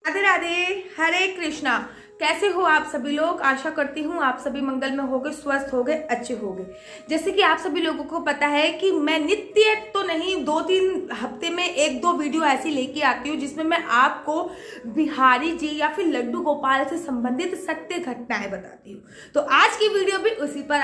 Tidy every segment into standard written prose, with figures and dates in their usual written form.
राधे राधे। हरे कृष्णा। कैसे हो आप सभी लोग? आशा करती हूँ आप सभी मंगल में होगे, स्वस्थ होगे, अच्छे होगे। जैसे कि आप सभी लोगों को पता है कि मैं नित्य तो नहीं, 2-3 हफ्ते में 1-2 वीडियो ऐसी लेके आती हूँ जिसमें मैं आपको बिहारी जी या फिर लड्डू गोपाल से संबंधित सत्य घटनाएं बताती हूँ। तो आज की वीडियो भी उसी पर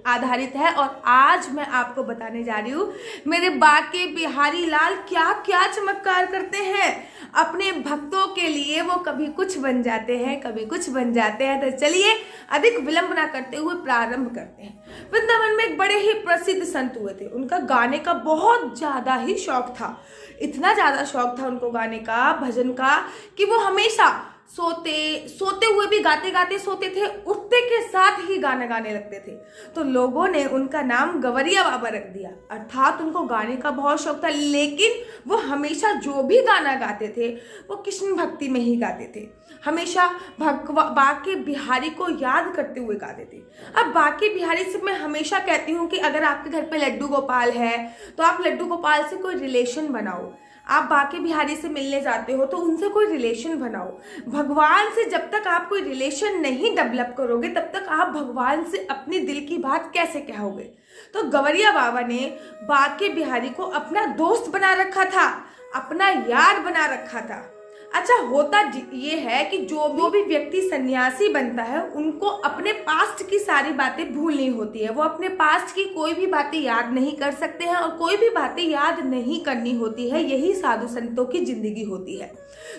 आधारित है और आज मैं आपको बताने जा रही हूँ मेरे बाके बिहारी लाल क्या क्या चमत्कार करते हैं अपने भक्तों के लिए। वो कभी कुछ बन जाते हैं, कभी कुछ बन जाते हैं। तो चलिए अधिक विलंब ना करते हुए प्रारंभ करते हैं। वृंदावन में एक बड़े ही प्रसिद्ध संत हुए थे। उनका गाने का बहुत ज्यादा ही शौक था। इतना ज्यादा शौक था उनको गाने का, भजन का, कि वो हमेशा सोते हुए भी गाते गाते सोते थे, उठते के साथ ही गाना गाने लगते थे। तो लोगों ने उनका नाम गवरिया बाबा रख दिया। अर्थात उनको गाने का बहुत शौक था, लेकिन वो हमेशा जो भी गाना गाते थे वो कृष्ण भक्ति में ही गाते थे। हमेशा बाके बिहारी को याद करते हुए गाते थे। अब बाके बिहारी से मैं हमेशा कहती हूँ कि अगर आपके घर पे लड्डू गोपाल है तो आप लड्डू गोपाल से कोई रिलेशन बनाओ। आप बाके बिहारी से मिलने जाते हो तो उनसे कोई रिलेशन बनाओ। भगवान से जब तक आप कोई रिलेशन नहीं डेवलप करोगे तब तक आप भगवान से अपनी दिल की बात कैसे कहोगे। तो गवरिया बाबा ने बाके बिहारी को अपना दोस्त बना रखा था, अपना यार बना रखा था। अच्छा, होता ये है कि जो भी व्यक्ति सन्यासी बनता है उनको अपने पास्ट की सारी बातें भूलनी होती है। वो अपने पास्ट की कोई भी बातें याद नहीं कर सकते हैं और कोई भी बातें याद नहीं करनी होती है। यही साधु संतों की जिंदगी होती है।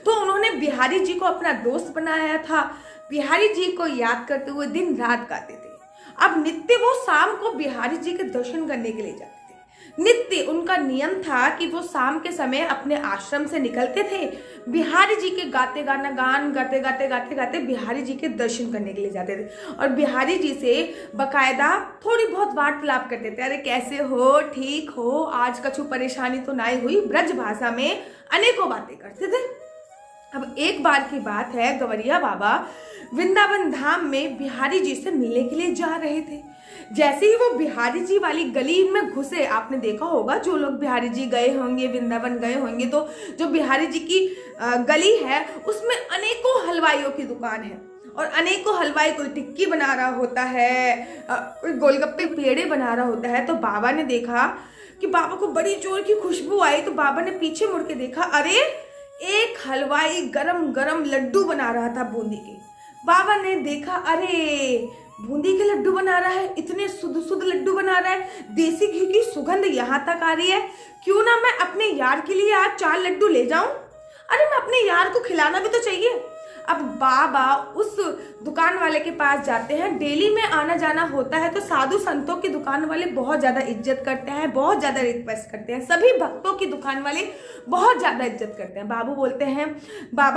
तो उन्होंने बिहारी जी को अपना दोस्त बनाया था। बिहारी जी को याद करते हुए दिन रात गाते थे। अब नित्य वो शाम को बिहारी जी के दर्शन करने के लिए जाते थे। नित्य उनका नियम था कि वो शाम के समय अपने आश्रम से निकलते थे, बिहारी जी के गाते गाते बिहारी जी के दर्शन करने के लिए जाते थे और बिहारी जी से बकायदा थोड़ी बहुत वार्तालाप करते थे। अरे कैसे हो, ठीक हो, आज कछु परेशानी तो नहीं हुई। ब्रज भाषा में अनेकों बातें करते थे। अब एक बार की बात है, गवरिया बाबा वृंदावन धाम में बिहारी जी से मिलने के लिए जा रहे थे। जैसे ही वो बिहारी जी वाली गली में घुसे, आपने देखा होगा, जो लोग बिहारी जी गए होंगे, वृंदावन गए होंगे, तो जो बिहारी जी की गली है उसमें अनेकों हलवाइयों की दुकान है और अनेकों हलवाई, कोई टिक्की बना रहा होता है, कोई गोलगप्पे पेड़े बना रहा होता है। तो बाबा ने देखा कि बाबा को बड़ी जोर की खुशबू आई। तो बाबा ने पीछे मुड़ के देखा, अरे एक हलवाई गरम गरम लड्डू बना रहा था बूंदी के। बाबा ने देखा, अरे बूंदी के लड्डू बना रहा है, इतने शुद्ध लड्डू बना रहा है, देसी घी की सुगंध यहाँ तक आ रही है। क्यों ना मैं अपने यार के लिए आज 4 लड्डू ले जाऊं। अरे मैं अपने यार को खिलाना भी तो चाहिए। अब बाबा उस दुकान वाले के पास जाते हैं। डेली में आना जाना होता है तो साधु संतों की दुकान वाले बहुत ज्यादा इज्जत करते हैं, बहुत ज्यादा रिक्वेस्ट करते हैं। सभी भक्तों की दुकान वाले बहुत ज्यादा इज्जत करते हैं। बाबा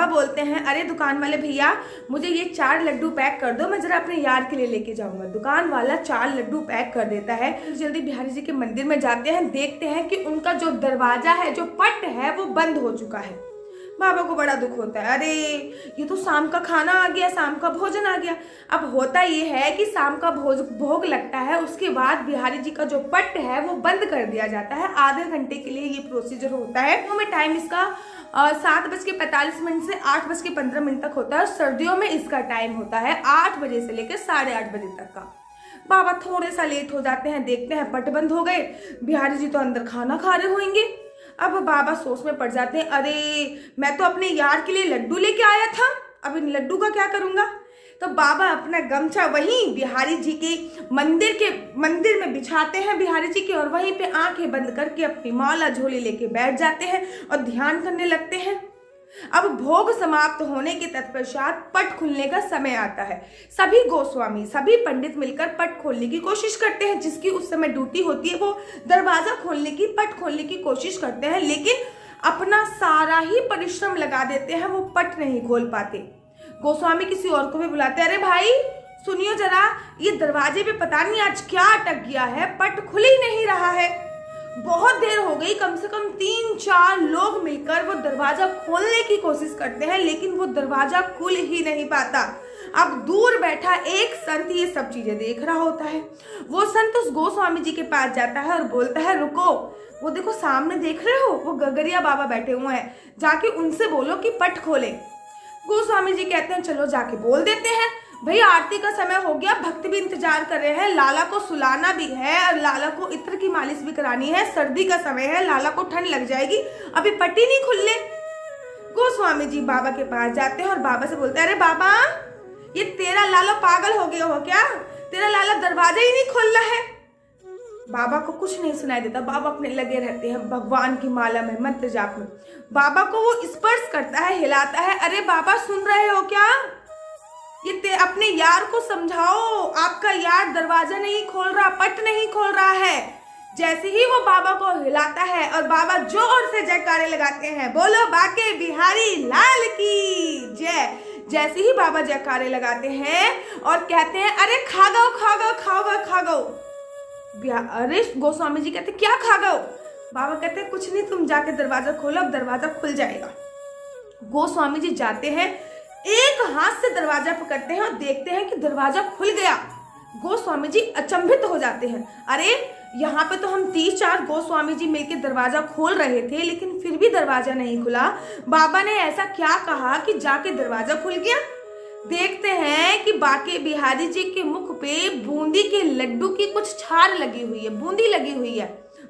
बोलते हैं, अरे दुकान वाले भैया, मुझे ये 4 लड्डू पैक कर दो, मैं जरा अपने यार के लिए लेके जाऊंगा। दुकान वाला 4 लड्डू पैक कर देता है। जल्दी बिहारी जी के मंदिर में जाते हैं, देखते हैं कि उनका जो दरवाजा है, जो पट है, वो बंद हो चुका है। बाबा को बड़ा दुख होता है, अरे ये तो शाम का खाना आ गया, शाम का भोजन आ गया। अब होता ये है कि शाम का भोग लगता है, उसके बाद बिहारी जी का जो पट है वो बंद कर दिया जाता है। आधे घंटे के लिए ये प्रोसीजर होता है। तो में टाइम इसका 7:45 से 8:15 तक होता है। सर्दियों में इसका टाइम होता है 8 बजे से लेकर 8:30 बजे तक का। बाबा थोड़े सा लेट हो जाते हैं, देखते हैं पट बंद हो गए, बिहारी जी तो अंदर खाना खा रहे होंगे। अब बाबा सोच में पड़ जाते हैं, अरे मैं तो अपने यार के लिए लड्डू लेके आया था, अब इन लड्डू का क्या करूंगा। तो बाबा अपना गमछा वहीं बिहारी जी के मंदिर में बिछाते हैं बिहारी जी के, और वहीं पे आंखें बंद करके अपनी माला झोली लेके बैठ जाते हैं और ध्यान करने लगते हैं। अब भोग समाप्त होने के तत्पश्चात पट खुलने का समय आता है। सभी गोस्वामी, सभी पंडित मिलकर पट खोलने की कोशिश करते हैं। जिसकी उस समय ड्यूटी होती है वो दरवाजा खोलने की, पट खोलने की कोशिश करते हैं, लेकिन अपना सारा ही परिश्रम लगा देते हैं, वो पट नहीं खोल पाते। गोस्वामी किसी और को भी बुलाते हैं, अरे भाई सुनियो जरा, ये दरवाजे पे पता नहीं आज क्या अटक गया है, पट खुल ही नहीं रहा है। बहुत देर हो गई, कम से कम 3-4 लोग मिलकर वो दरवाजा खोलने की कोशिश करते हैं, लेकिन वो दरवाजा खुल ही नहीं पाता। अब दूर बैठा एक संत ये सब चीजें देख रहा होता है। वो संत उस गोस्वामी जी के पास जाता है और बोलता है, रुको, वो देखो सामने देख रहे हो, वो गगरिया बाबा बैठे हुए हैं, जाके उनसे बोलो कि पट खोले। गोस्वामी जी कहते हैं चलो जाके बोल देते हैं। भाई आरती का समय हो गया, भक्त भी इंतजार कर रहे हैं, लाला को सुलाना भी है और लाला को इत्र की मालिश भी करानी है, सर्दी का समय है, लाला को ठंड लग जाएगी, अभी पट्टी नहीं खुले। गोस्वामी जी बाबा के पास जाते हैं और बाबा से बोलते हैं अरे बाबा ये तेरा लाला पागल हो गया हो क्या, तेरा लाला दरवाजा ही नहीं खोल रहा है। बाबा को कुछ नहीं सुनाई देता, बाबा अपने लगे रहते हैं भगवान की माला में, मंत्र जाप में। बाबा को वो स्पर्श करता है, हिलाता है, अरे बाबा सुन रहे हो क्या, ये अपने यार को समझाओ, आपका यार दरवाजा नहीं खोल रहा, पट नहीं खोल रहा है। जैसे ही वो बाबा को हिलाता है और बाबा जोर से जयकारे लगाते हैं, बोलो बाके बिहारी लाल की जय। जैसे ही बाबा जयकारे लगाते हैं और कहते हैं अरे खा गो खा गो खा गो खा गो। अरे गोस्वामी जी कहते क्या खा गो। बाबा कहते हैं कुछ नहीं, तुम जाके दरवाजा खोलो, अब दरवाजा खुल जाएगा। गोस्वामी जी जाते हैं, एक हाथ से दरवाजा पकड़ते हैं और देखते हैं कि दरवाजा खुल गया। गोस्वामी जी अचंभित हो जाते हैं, अरे यहाँ पे तो हम 3-4 गोस्वामी जी मिलकर दरवाजा खोल रहे थे लेकिन फिर भी दरवाजा नहीं खुला। बाबा ने ऐसा क्या कहा कि जाके दरवाजा खुल गया। देखते हैं कि बाके बिहारी जी के मुख पे बूंदी के लड्डू की कुछ छार लगी हुई है, बूंदी लगी हुई है,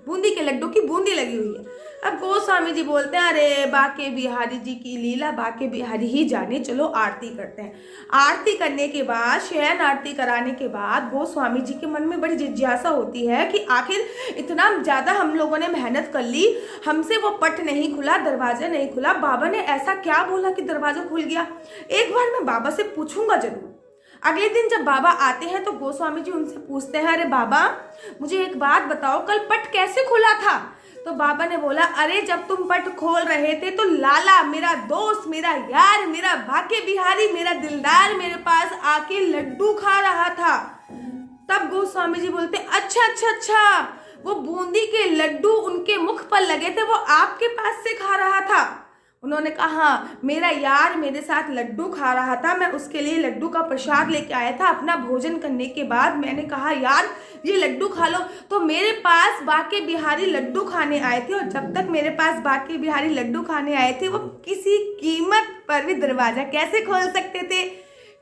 बूंदी के लड्डू की बूंदी लगी हुई है। अब गोस्वामी जी बोलते हैं अरे बाके बिहारी जी की लीला बाके बिहारी ही जाने, चलो आरती करते हैं। आरती करने के बाद, शयन आरती कराने के बाद गोस्वामी जी के मन में बड़ी जिज्ञासा होती है कि आखिर इतना ज्यादा हम लोगों ने मेहनत कर ली, हमसे वो पट नहीं खुला, दरवाजा नहीं खुला, बाबा ने ऐसा क्या बोला कि दरवाजा खुल गया। एक बार मैं बाबा से पूछूंगा जरूर। अगले दिन जब बाबा आते हैं तो गोस्वामी जी उनसे पूछते हैं अरे बाबा मुझे एक बात बताओ, कल पट कैसे खुला था। तो बाबा ने बोला अरे जब तुम पट खोल रहे थे तो लाला मेरा दोस्त, मेरा यार, मेरा बाके बिहारी, मेरा दिलदार मेरे पास आके लड्डू खा रहा था। तब गोस्वामी जी बोलते अच्छा अच्छा अच्छा, वो बूंदी के लड्डू उनके मुख पर लगे थे, वो आपके पास से खा रहा था। उन्होंने कहा मेरा यार मेरे साथ लड्डू खा रहा था, मैं उसके लिए लड्डू का प्रसाद लेके आया था। अपना भोजन करने के बाद मैंने कहा यार ये लड्डू खा लो, तो मेरे पास बाके बिहारी लड्डू खाने आए थे, और जब तक मेरे पास बाके बिहारी लड्डू खाने आए थे वो किसी कीमत पर भी दरवाजा कैसे खोल सकते थे।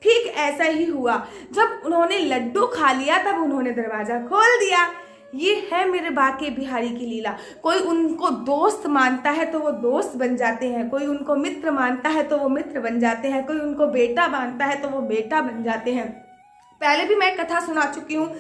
ठीक ऐसा ही हुआ, जब उन्होंने लड्डू खा लिया तब उन्होंने दरवाजा खोल दिया। ये है मेरे बाके बिहारी की लीला। कोई उनको दोस्त मानता है तो वो दोस्त बन जाते हैं, कोई उनको मित्र मानता है तो वो मित्र बन जाते हैं, कोई उनको बेटा मानता है तो वो बेटा बन जाते हैं। पहले भी मैं कथा सुना चुकी हूँ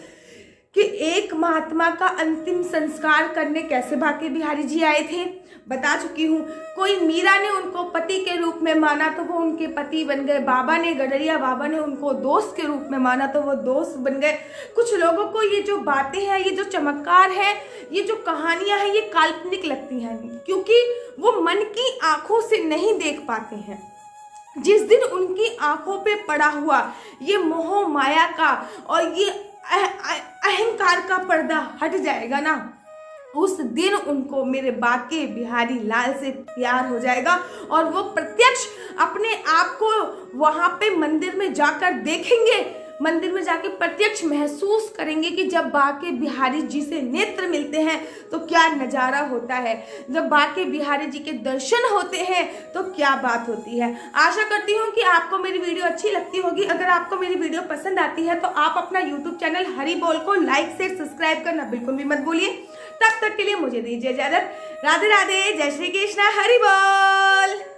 कि एक महात्मा का अंतिम संस्कार करने कैसे बाके बिहारी जी आए थे, बता चुकी हूँ। कोई मीरा ने उनको पति के रूप में माना तो वो उनके पति बन गए, बाबा ने गडरिया बाबा ने उनको दोस्त के रूप में माना तो वो दोस्त बन गए। कुछ लोगों को ये जो बातें हैं, ये जो चमत्कार है, ये जो कहानियां हैं, ये काल्पनिक लगती हैं क्योंकि वो मन की आंखों से नहीं देख पाते हैं। जिस दिन उनकी आंखों पे पड़ा हुआ ये मोह माया का और ये अहंकार का पर्दा हट जाएगा ना, उस दिन उनको मेरे बाके बिहारी लाल से प्यार हो जाएगा और वो प्रत्यक्ष अपने आप को वहां पे मंदिर में जाकर देखेंगे, मंदिर में जाके प्रत्यक्ष महसूस करेंगे कि जब बाके बिहारी जी से नेत्र मिलते हैं तो क्या नज़ारा होता है, जब बाके बिहारी जी के दर्शन होते हैं तो क्या बात होती है। आशा करती हूँ कि आपको मेरी वीडियो अच्छी लगती होगी। अगर आपको मेरी वीडियो पसंद आती है तो आप अपना यूट्यूब चैनल हरि बोल को लाइक शेयर सब्सक्राइब करना बिल्कुल भी मत भूलिए। तब तक के लिए मुझे दीजिए इजाजत। राधे राधे, जय श्री कृष्णा, हरि बोल।